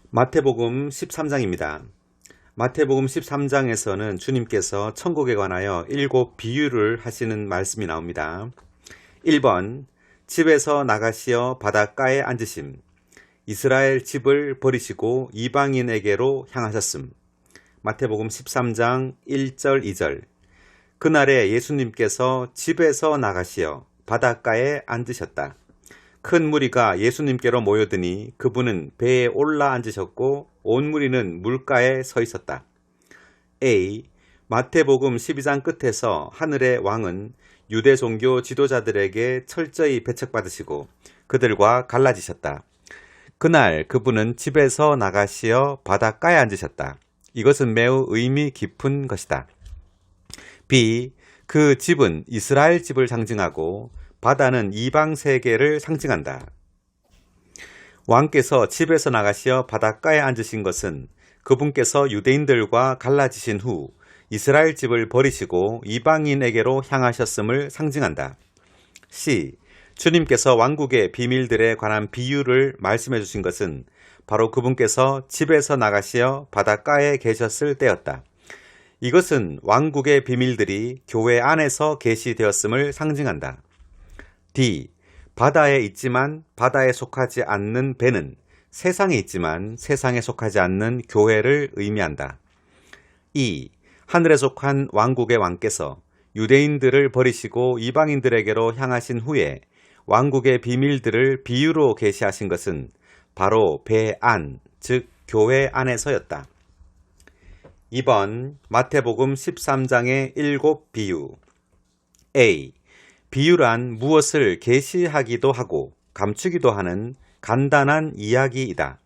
마태복음 13장입니다. 마태복음 13장에서는 주님께서 천국에 관하여 7 비유를 하시는 말씀이 나옵니다. 1번 집에서 나가시어 바닷가에 앉으심. 이스라엘 집을 버리시고 이방인에게로 향하셨음. 마태복음 13장 1절 2절. 그날에 예수님께서 집에서 나가시어 바닷가에 앉으셨다. 큰 무리가 예수님께로 모여드니 그분은 배에 올라 앉으셨고 온 무리는 물가에 서 있었다. A. 마태복음 12장 끝에서 하늘의 왕은 유대 종교 지도자들에게 철저히 배척받으시고 그들과 갈라지셨다. 그날 그분은 집에서 나가시어 바닷가에 앉으셨다. 이것은 매우 의미 깊은 것이다. B. 그 집은 이스라엘 집을 상징하고 바다는 이방 세계를 상징한다. 왕께서 집에서 나가시어 바닷가에 앉으신 것은 그분께서 유대인들과 갈라지신 후 이스라엘 집을 버리시고 이방인에게로 향하셨음을 상징한다. C. 주님께서 왕국의 비밀들에 관한 비유를 말씀해 주신 것은 바로 그분께서 집에서 나가시어 바닷가에 계셨을 때였다. 이것은 왕국의 비밀들이 교회 안에서 계시되었음을 상징한다. D. 바다에 있지만 바다에 속하지 않는 배는 세상에 있지만 세상에 속하지 않는 교회를 의미한다. E. 하늘에 속한 왕국의 왕께서 유대인들을 버리시고 이방인들에게로 향하신 후에 왕국의 비밀들을 비유로 계시하신 것은 바로 배 안, 즉 교회 안에서였다. 2번 마태복음 13장의 7 비유. A. 비유란 무엇을 계시하기도 하고 감추기도 하는 간단한 이야기이다.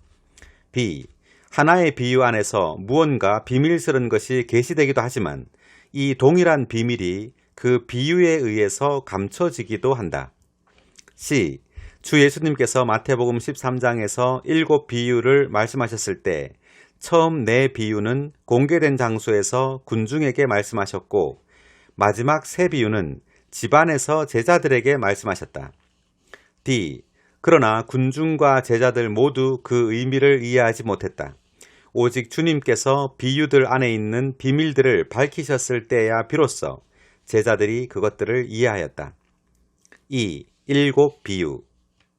B. 하나의 비유 안에서 무언가 비밀스러운 것이 계시되기도 하지만 이 동일한 비밀이 그 비유에 의해서 감춰지기도 한다. C. 주 예수님께서 마태복음 13장에서 7 비유를 말씀하셨을 때 처음 4 비유는 공개된 장소에서 군중에게 말씀하셨고 마지막 3 비유는 집안에서 제자들에게 말씀하셨다. D. 그러나 군중과 제자들 모두 그 의미를 이해하지 못했다. 오직 주님께서 비유들 안에 있는 비밀들을 밝히셨을 때야 비로소 제자들이 그것들을 이해하였다. 2. 7 비유.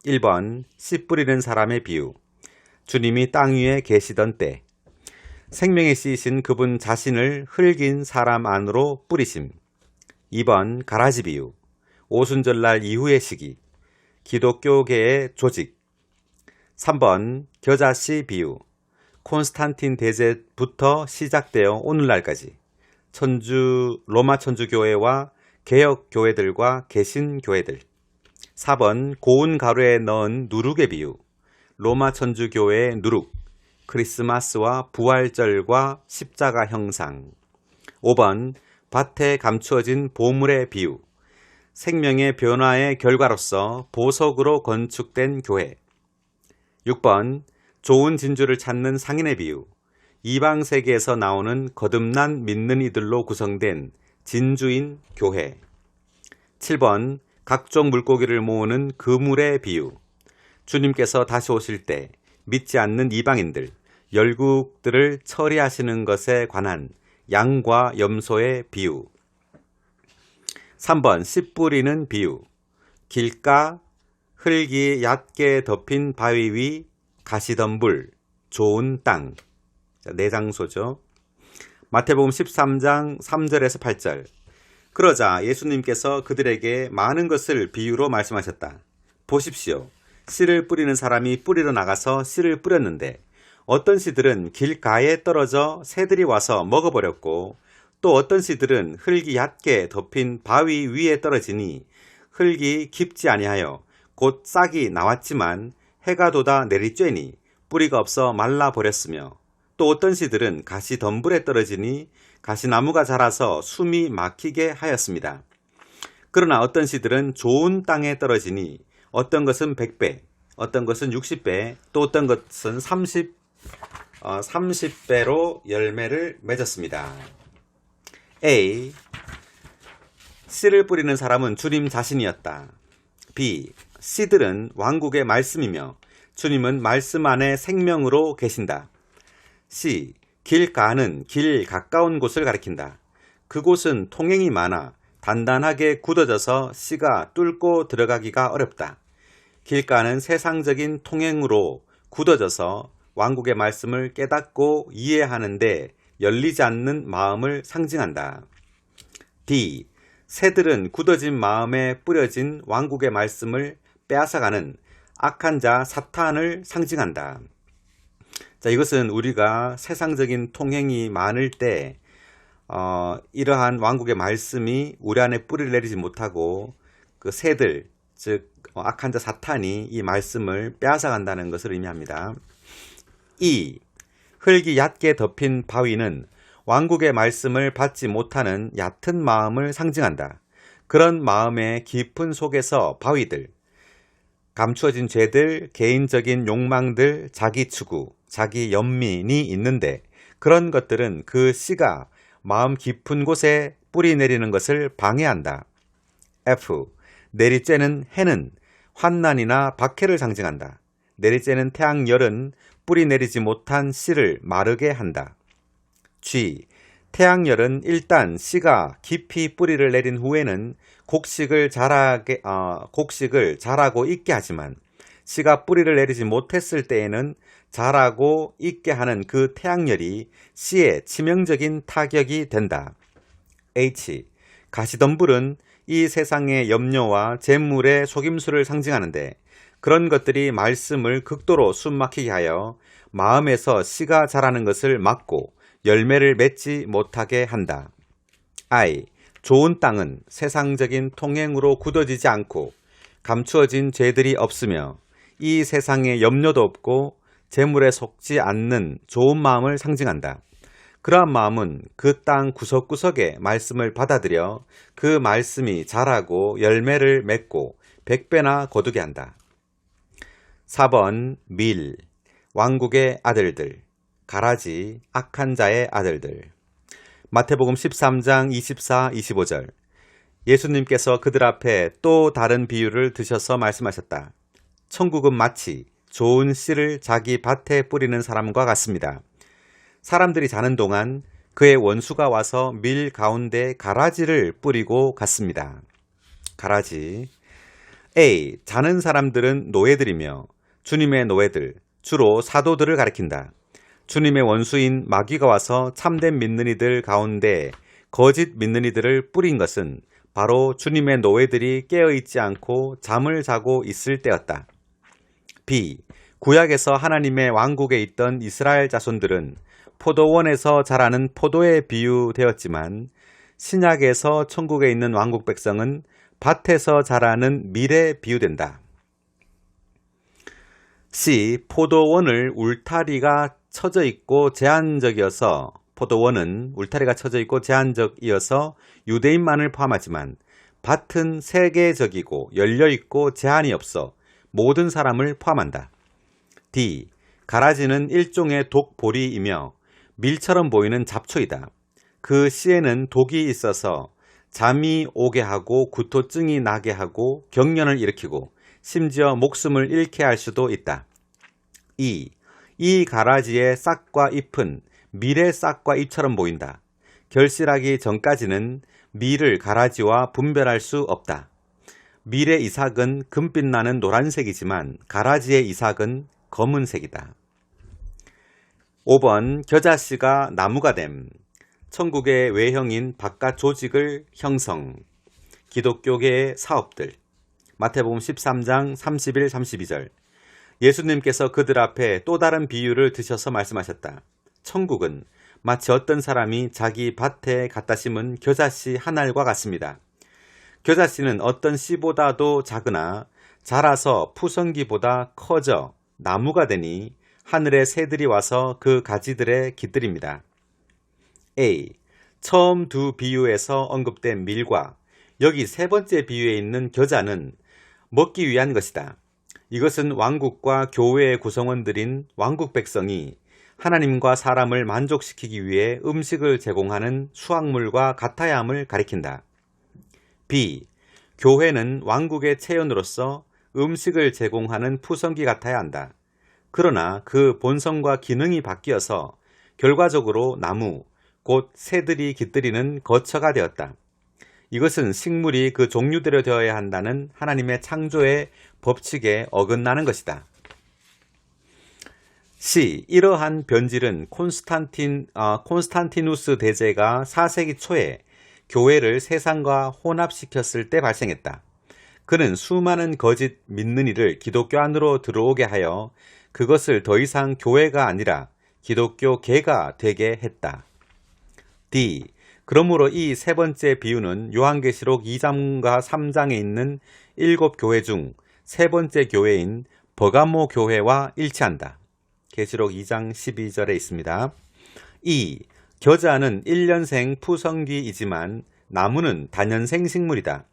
1번 씨 뿌리는 사람의 비유. 주님이 땅 위에 계시던 때 생명의 씨이신 그분 자신을 흙인 사람 안으로 뿌리심. 2번 가라지 비유. 오순절날 이후의 시기. 기독교계의 조직. 3번 겨자씨 비유. 콘스탄틴 대제부터 시작되어 오늘날까지 로마 천주교회와 개혁교회들과 개신교회들. 4번 고운 가루에 넣은 누룩의 비유. 로마 천주교회의 누룩, 크리스마스와 부활절과 십자가 형상. 5번 밭에 감추어진 보물의 비유. 생명의 변화의 결과로서 보석으로 건축된 교회. 6번 좋은 진주를 찾는 상인의 비유. 이방 세계에서 나오는 거듭난 믿는 이들로 구성된 진주인 교회. 7번 각종 물고기를 모으는 그물의 비유. 주님께서 다시 오실 때 믿지 않는 이방인들, 열국들을 처리하시는 것에 관한 양과 염소의 비유. 3번 씨 뿌리는 비유. 길가, 흙이 얕게 덮인 바위 위 가시덤불, 좋은 땅. 4장소죠. 마태복음 13장 3절에서 8절. 그러자 예수님께서 그들에게 많은 것을 비유로 말씀하셨다. 보십시오. 씨를 뿌리는 사람이 뿌리러 나가서 씨를 뿌렸는데 어떤 씨들은 길가에 떨어져 새들이 와서 먹어버렸고 또 어떤 씨들은 흙이 얕게 덮인 바위 위에 떨어지니 흙이 깊지 아니하여 곧 싹이 나왔지만 해가 돋아 내리쬐니 뿌리가 없어 말라버렸으며 또 어떤 씨들은 가시덤불에 떨어지니 가시나무가 자라서 숨이 막히게 하였습니다. 그러나 어떤 씨들은 좋은 땅에 떨어지니 어떤 것은 100배, 어떤 것은 60배, 또 어떤 것은 30배로 열매를 맺었습니다. A. 씨를 뿌리는 사람은 주님 자신이었다. B. 씨들은 왕국의 말씀이며 주님은 말씀 안에 생명으로 계신다. C. 길가는 길 가까운 곳을 가리킨다. 그곳은 통행이 많아 단단하게 굳어져서 씨가 뚫고 들어가기가 어렵다. 길가는 세상적인 통행으로 굳어져서 왕국의 말씀을 깨닫고 이해하는데 열리지 않는 마음을 상징한다. D. 새들은 굳어진 마음에 뿌려진 왕국의 말씀을 빼앗아가는 악한 자 사탄을 상징한다. 자, 이것은 우리가 세상적인 통행이 많을 때 이러한 왕국의 말씀이 우리 안에 뿌리를 내리지 못하고 그 새들, 즉 악한 자 사탄이 이 말씀을 빼앗아간다는 것을 의미합니다. 2. 흙이 얕게 덮인 바위는 왕국의 말씀을 받지 못하는 얕은 마음을 상징한다. 그런 마음의 깊은 속에서 바위들, 감추어진 죄들, 개인적인 욕망들, 자기 추구, 자기 연민이 있는데 그런 것들은 그 씨가 마음 깊은 곳에 뿌리 내리는 것을 방해한다. F. 내리쬐는 해는 환난이나 박해를 상징한다. 내리쬐는 태양열은 뿌리 내리지 못한 씨를 마르게 한다. G. 태양열은 일단 씨가 깊이 뿌리를 내린 후에는 곡식을 자라고 있게 하지만 씨가 뿌리를 내리지 못했을 때에는 자라고 있게 하는 그 태양열이 씨에 치명적인 타격이 된다. H. 가시덤불은 이 세상의 염려와 재물의 속임수를 상징하는데 그런 것들이 말씀을 극도로 숨막히게 하여 마음에서 씨가 자라는 것을 막고 열매를 맺지 못하게 한다. I. 좋은 땅은 세상적인 통행으로 굳어지지 않고 감추어진 죄들이 없으며 이 세상에 염려도 없고 재물에 속지 않는 좋은 마음을 상징한다. 그러한 마음은 그 땅 구석구석에 말씀을 받아들여 그 말씀이 자라고 열매를 맺고 100배나 거두게 한다. 4번 밀, 왕국의 아들들, 가라지, 악한 자의 아들들. 마태복음 13장 24, 25절. 예수님께서 그들 앞에 또 다른 비유를 드셔서 말씀하셨다. 천국은 마치 좋은 씨를 자기 밭에 뿌리는 사람과 같습니다. 사람들이 자는 동안 그의 원수가 와서 밀 가운데 가라지를 뿌리고 갔습니다. 가라지. A. 자는 사람들은 노예들이며 주님의 노예들, 주로 사도들을 가리킨다. 주님의 원수인 마귀가 와서 참된 믿는 이들 가운데 거짓 믿는 이들을 뿌린 것은 바로 주님의 노예들이 깨어있지 않고 잠을 자고 있을 때였다. B. 구약에서 하나님의 왕국에 있던 이스라엘 자손들은 포도원에서 자라는 포도에 비유되었지만 신약에서 천국에 있는 왕국 백성은 밭에서 자라는 밀에 비유된다. C. 포도원을 울타리가 쳐져 있고 제한적이어서 포도원은 울타리가 쳐져 있고 제한적이어서 유대인만을 포함하지만 밭은 세계적이고 열려있고 제한이 없어 모든 사람을 포함한다. D. 가라지는 일종의 독보리이며 밀처럼 보이는 잡초이다. 그 씨에는 독이 있어서 잠이 오게 하고 구토증이 나게 하고 경련을 일으키고 심지어 목숨을 잃게 할 수도 있다. E. 이 가라지의 싹과 잎은 밀의 싹과 잎처럼 보인다. 결실하기 전까지는 밀을 가라지와 분별할 수 없다. 밀의 이삭은 금빛 나는 노란색이지만 가라지의 이삭은 검은색이다. 5번 겨자씨가 나무가 됨. 천국의 외형인 바깥 조직을 형성. 기독교계의 사업들. 마태복음 13장 31, 32절. 예수님께서 그들 앞에 또 다른 비유를 드셔서 말씀하셨다. 천국은 마치 어떤 사람이 자기 밭에 갖다 심은 겨자씨 한 알과 같습니다. 겨자씨는 어떤 씨보다도 작으나 자라서 푸성기보다 커져 나무가 되니 하늘의 새들이 와서 그 가지들에 깃들입니다. A. 처음 두 비유에서 언급된 밀과 여기 세 번째 비유에 있는 겨자는 먹기 위한 것이다. 이것은 왕국과 교회의 구성원들인 왕국 백성이 하나님과 사람을 만족시키기 위해 음식을 제공하는 수확물과 같아야 함을 가리킨다. B. 교회는 왕국의 체연으로서 음식을 제공하는 푸성기 같아야 한다. 그러나 그 본성과 기능이 바뀌어서 결과적으로 나무, 곧 새들이 깃들이는 거처가 되었다. 이것은 식물이 그 종류대로 되어야 한다는 하나님의 창조의 법칙에 어긋나는 것이다. C. 이러한 변질은 콘스탄티누스 대제가 4세기 초에 교회를 세상과 혼합시켰을 때 발생했다. 그는 수많은 거짓 믿는 이를 기독교 안으로 들어오게 하여 그것을 더 이상 교회가 아니라 기독교계가 되게 했다. D. 그러므로 이 세 번째 비유는 요한계시록 2장과 3장에 있는 7교회 중 세 번째 교회인 버가모 교회와 일치한다. 계시록 2장 12절에 있습니다. 2. 겨자는 1년생 푸성귀이지만 나무는 다년생 식물이다.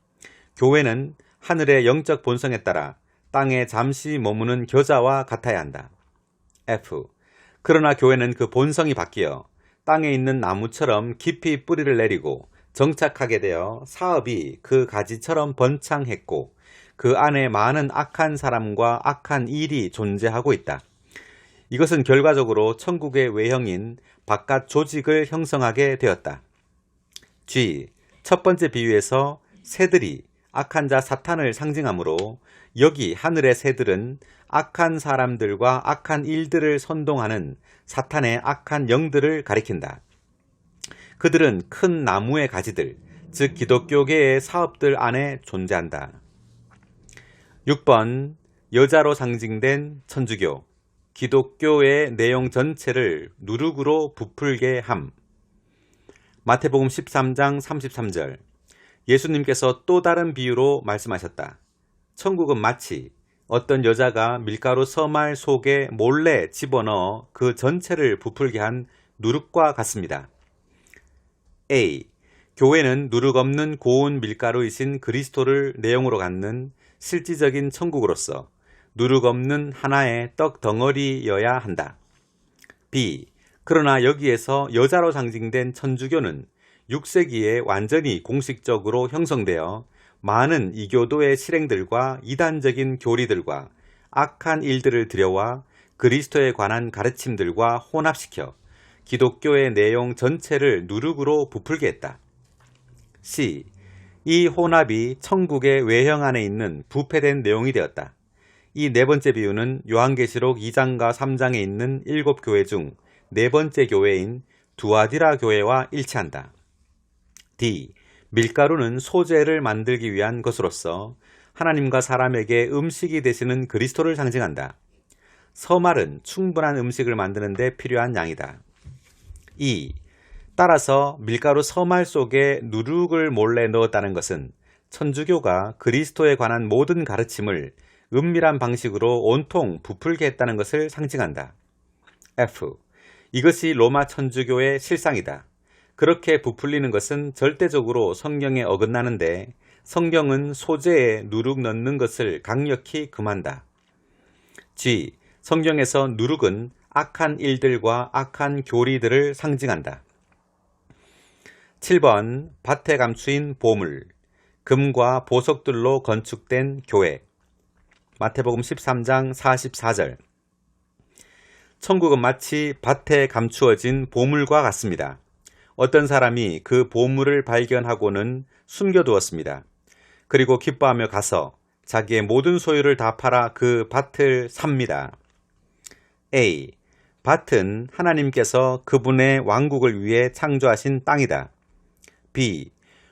교회는 하늘의 영적 본성에 따라 땅에 잠시 머무는 겨자와 같아야 한다. F. 그러나 교회는 그 본성이 바뀌어 땅에 있는 나무처럼 깊이 뿌리를 내리고 정착하게 되어 사업이 그 가지처럼 번창했고 그 안에 많은 악한 사람과 악한 일이 존재하고 있다. 이것은 결과적으로 천국의 외형인 바깥 조직을 형성하게 되었다. G. 첫 번째 비유에서 새들이 악한 자 사탄을 상징하므로 여기 하늘의 새들은 악한 사람들과 악한 일들을 선동하는 사탄의 악한 영들을 가리킨다. 그들은 큰 나무의 가지들, 즉 기독교계의 사업들 안에 존재한다. 6번 여자로 상징된 천주교, 기독교의 내용 전체를 누룩으로 부풀게 함. 마태복음 13장 33절. 예수님께서 또 다른 비유로 말씀하셨다. 천국은 마치 어떤 여자가 밀가루 서말 속에 몰래 집어넣어 그 전체를 부풀게 한 누룩과 같습니다. A. 교회는 누룩 없는 고운 밀가루이신 그리스도를 내용으로 갖는 실질적인 천국으로서 누룩 없는 하나의 떡 덩어리여야 한다. B. 그러나 여기에서 여자로 상징된 천주교는 6세기에 완전히 공식적으로 형성되어 많은 이교도의 실행들과 이단적인 교리들과 악한 일들을 들여와 그리스도에 관한 가르침들과 혼합시켜 기독교의 내용 전체를 누룩으로 부풀게 했다. C. 이 혼합이 천국의 외형 안에 있는 부패된 내용이 되었다. 이 네 번째 비유는 요한계시록 2장과 3장에 있는 7교회 중 네 번째 교회인 두아디라 교회와 일치한다. D. 밀가루는 소재를 만들기 위한 것으로서 하나님과 사람에게 음식이 되시는 그리스도를 상징한다. 서말은 충분한 음식을 만드는 데 필요한 양이다. 2. 따라서 밀가루 서말 속에 누룩을 몰래 넣었다는 것은 천주교가 그리스도에 관한 모든 가르침을 은밀한 방식으로 온통 부풀게 했다는 것을 상징한다. F. 이것이 로마 천주교의 실상이다. 그렇게 부풀리는 것은 절대적으로 성경에 어긋나는데 성경은 소재에 누룩 넣는 것을 강력히 금한다. G. 성경에서 누룩은 악한 일들과 악한 교리들을 상징한다. 7번 밭에 감추인 보물, 금과 보석들로 건축된 교회. 마태복음 13장 44절. 천국은 마치 밭에 감추어진 보물과 같습니다. 어떤 사람이 그 보물을 발견하고는 숨겨두었습니다. 그리고 기뻐하며 가서 자기의 모든 소유를 다 팔아 그 밭을 삽니다. A. 밭은 하나님께서 그분의 왕국을 위해 창조하신 땅이다. B.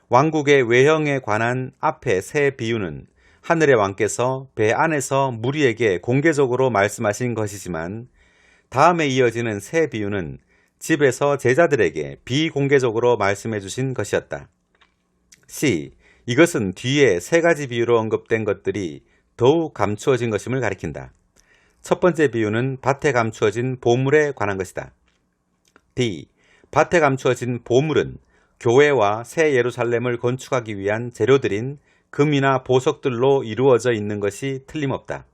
왕국의 외형에 관한 앞의 세 비유는 하늘의 왕께서 배 안에서 무리에게 공개적으로 말씀하신 것이지만 다음에 이어지는 세 비유는 집에서 제자들에게 비공개적으로 말씀해 주신 것이었다. C. 이것은 뒤에 세 가지 비유로 언급된 것들이 더욱 감추어진 것임을 가리킨다. 첫 번째 비유는 밭에 감추어진 보물에 관한 것이다. D. 밭에 감추어진 보물은 교회와 새 예루살렘을 건축하기 위한 재료들인 금이나 보석들로 이루어져 있는 것이 틀림없다.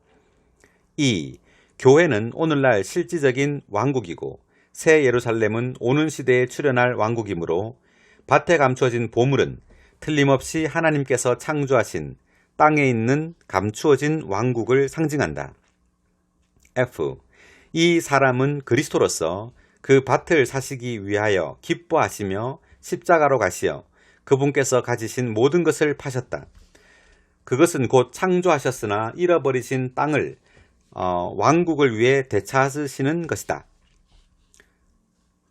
E. 교회는 오늘날 실질적인 왕국이고 새 예루살렘은 오는 시대에 출현할 왕국이므로 밭에 감추어진 보물은 틀림없이 하나님께서 창조하신 땅에 있는 감추어진 왕국을 상징한다. F. 이 사람은 그리스도로서 그 밭을 사시기 위하여 기뻐하시며 십자가로 가시어 그분께서 가지신 모든 것을 파셨다. 그것은 곧 창조하셨으나 잃어버리신 땅을 왕국을 위해 되찾으시는 것이다.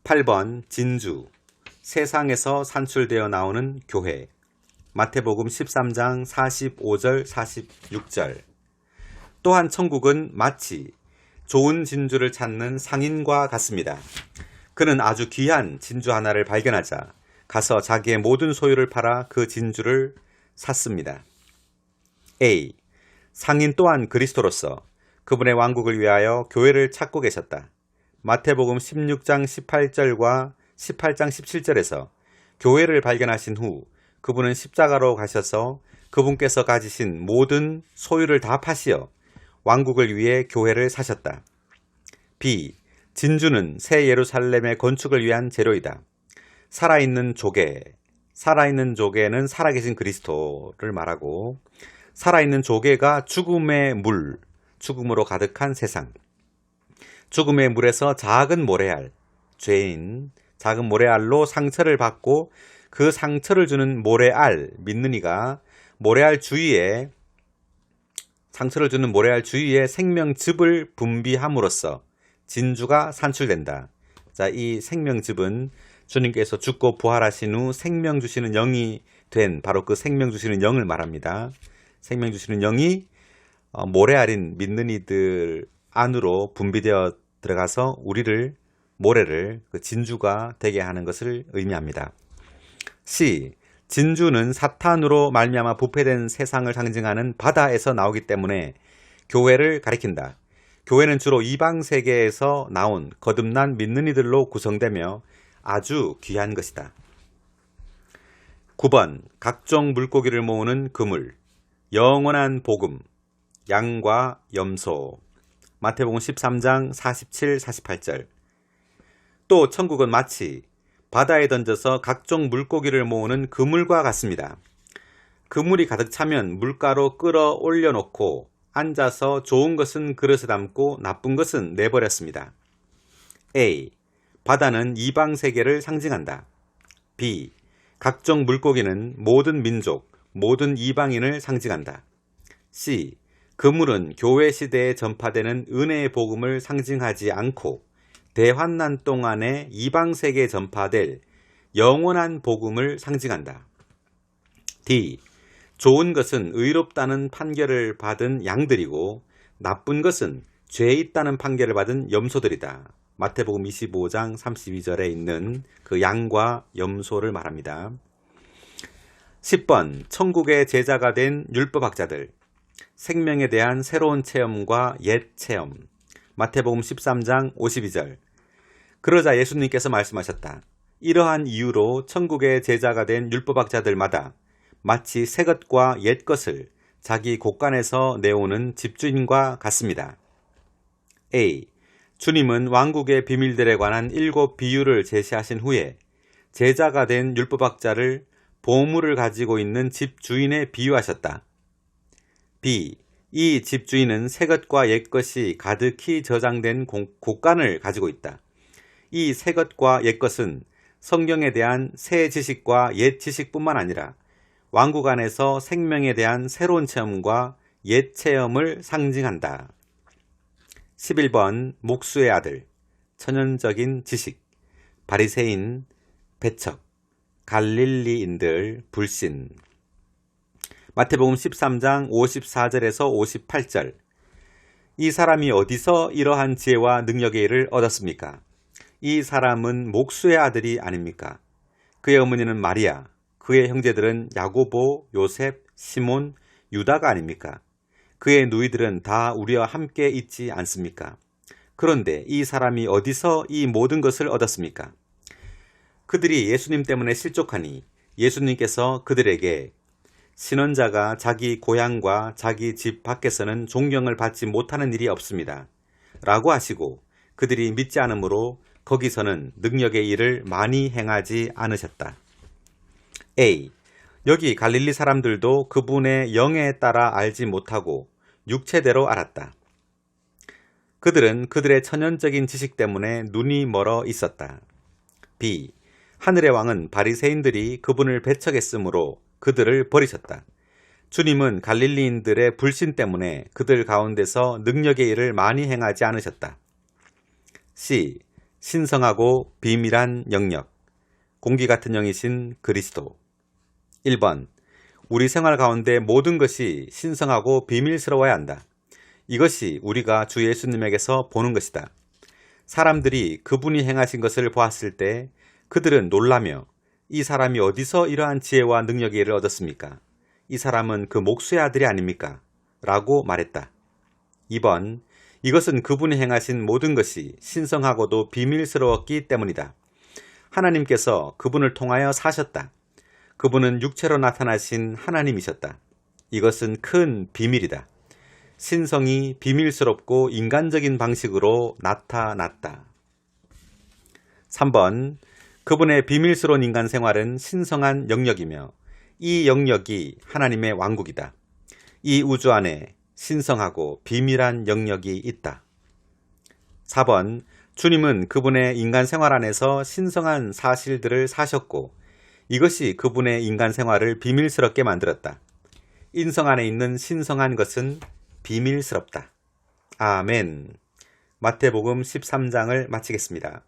8번 진주, 세상에서 산출되어 나오는 교회. 마태복음 13장 45절 46절. 또한 천국은 마치 좋은 진주를 찾는 상인과 같습니다. 그는 아주 귀한 진주 하나를 발견하자 가서 자기의 모든 소유를 팔아 그 진주를 샀습니다. A. 상인 또한 그리스도로서 그분의 왕국을 위하여 교회를 찾고 계셨다. 마태복음 16장 18절과 18장 17절에서 교회를 발견하신 후 그분은 십자가로 가셔서 그분께서 가지신 모든 소유를 다 파시어 왕국을 위해 교회를 사셨다. B. 진주는 새 예루살렘의 건축을 위한 재료이다. 살아있는 조개는 살아계신 그리스도를 말하고, 살아있는 조개가 죽음의 물, 죽음으로 가득한 세상. 죽음의 물에서 작은 모래알, 죄인, 작은 모래알로 상처를 받고 그 상처를 주는 모래알, 믿는 이가 상처를 주는 모래알 주위에 생명즙을 분비함으로써 진주가 산출된다. 자, 이 생명즙은 주님께서 죽고 부활하신 후 생명 주시는 영이 된 바로 그 생명 주시는 영을 말합니다. 생명 주시는 영이 모래알인 믿는 이들 안으로 분비되어 들어가서 모래를 그 진주가 되게 하는 것을 의미합니다. C. 진주는 사탄으로 말미암아 부패된 세상을 상징하는 바다에서 나오기 때문에 교회를 가리킨다. 교회는 주로 이방 세계에서 나온 거듭난 믿는 이들로 구성되며 아주 귀한 것이다. 9번 각종 물고기를 모으는 그물, 영원한 복음, 양과 염소. 마태복음 13장 47, 48절. 또 천국은 마치 바다에 던져서 각종 물고기를 모으는 그물과 같습니다. 그물이 가득 차면 물가로 끌어올려 놓고 앉아서 좋은 것은 그릇에 담고 나쁜 것은 내버렸습니다. A. 바다는 이방 세계를 상징한다. B. 각종 물고기는 모든 민족, 모든 이방인을 상징한다. C. 그물은 교회 시대에 전파되는 은혜의 복음을 상징하지 않고 대환난 동안에 이방 세계에 전파될 영원한 복음을 상징한다. D. 좋은 것은 의롭다는 판결을 받은 양들이고 나쁜 것은 죄 있다는 판결을 받은 염소들이다. 마태복음 25장 32절에 있는 그 양과 염소를 말합니다. 10번 천국의 제자가 된 율법학자들, 생명에 대한 새로운 체험과 옛 체험. 마태복음 13장 52절. 그러자 예수님께서 말씀하셨다. 이러한 이유로 천국의 제자가 된 율법학자들마다 마치 새 것과 옛 것을 자기 곳간에서 내오는 집주인과 같습니다. A. 주님은 왕국의 비밀들에 관한 7 비유를 제시하신 후에 제자가 된 율법학자를 보물을 가지고 있는 집주인에 비유하셨다. B. 이 집주인은 새 것과 옛 것이 가득히 저장된 곳간을 가지고 있다. 이 새 것과 옛 것은 성경에 대한 새 지식과 옛 지식뿐만 아니라 왕국 안에서 생명에 대한 새로운 체험과 옛 체험을 상징한다. 11번 목수의 아들, 천연적인 지식, 바리새인, 배척, 갈릴리인들, 불신. 마태복음 13장 54절에서 58절. 이 사람이 어디서 이러한 지혜와 능력의 일을 얻었습니까? 이 사람은 목수의 아들이 아닙니까? 그의 어머니는 마리아, 그의 형제들은 야고보, 요셉, 시몬, 유다가 아닙니까? 그의 누이들은 다 우리와 함께 있지 않습니까? 그런데 이 사람이 어디서 이 모든 것을 얻었습니까? 그들이 예수님 때문에 실족하니 예수님께서 그들에게 신원자가 자기 고향과 자기 집 밖에서는 존경을 받지 못하는 일이 없습니다. 라고 하시고 그들이 믿지 않으므로 거기서는 능력의 일을 많이 행하지 않으셨다. A. 여기 갈릴리 사람들도 그분의 영에 따라 알지 못하고 육체대로 알았다. 그들은 그들의 천연적인 지식 때문에 눈이 멀어 있었다. B. 하늘의 왕은 바리새인들이 그분을 배척했으므로 그들을 버리셨다. 주님은 갈릴리인들의 불신 때문에 그들 가운데서 능력의 일을 많이 행하지 않으셨다. C. 신성하고 비밀한 영역. 공기 같은 영이신 그리스도. 1번. 우리 생활 가운데 모든 것이 신성하고 비밀스러워야 한다. 이것이 우리가 주 예수님에게서 보는 것이다. 사람들이 그분이 행하신 것을 보았을 때 그들은 놀라며 이 사람이 어디서 이러한 지혜와 능력의 일을 얻었습니까? 이 사람은 그 목수의 아들이 아닙니까? 라고 말했다. 2번. 이것은 그분이 행하신 모든 것이 신성하고도 비밀스러웠기 때문이다. 하나님께서 그분을 통하여 사셨다. 그분은 육체로 나타나신 하나님이셨다. 이것은 큰 비밀이다. 신성이 비밀스럽고 인간적인 방식으로 나타났다. 3번. 그분의 비밀스러운 인간 생활은 신성한 영역이며 이 영역이 하나님의 왕국이다. 이 우주 안에 신성하고 비밀한 영역이 있다. 4번. 주님은 그분의 인간 생활 안에서 신성한 사실들을 사셨고 이것이 그분의 인간 생활을 비밀스럽게 만들었다. 인성 안에 있는 신성한 것은 비밀스럽다. 아멘. 마태복음 13장을 마치겠습니다.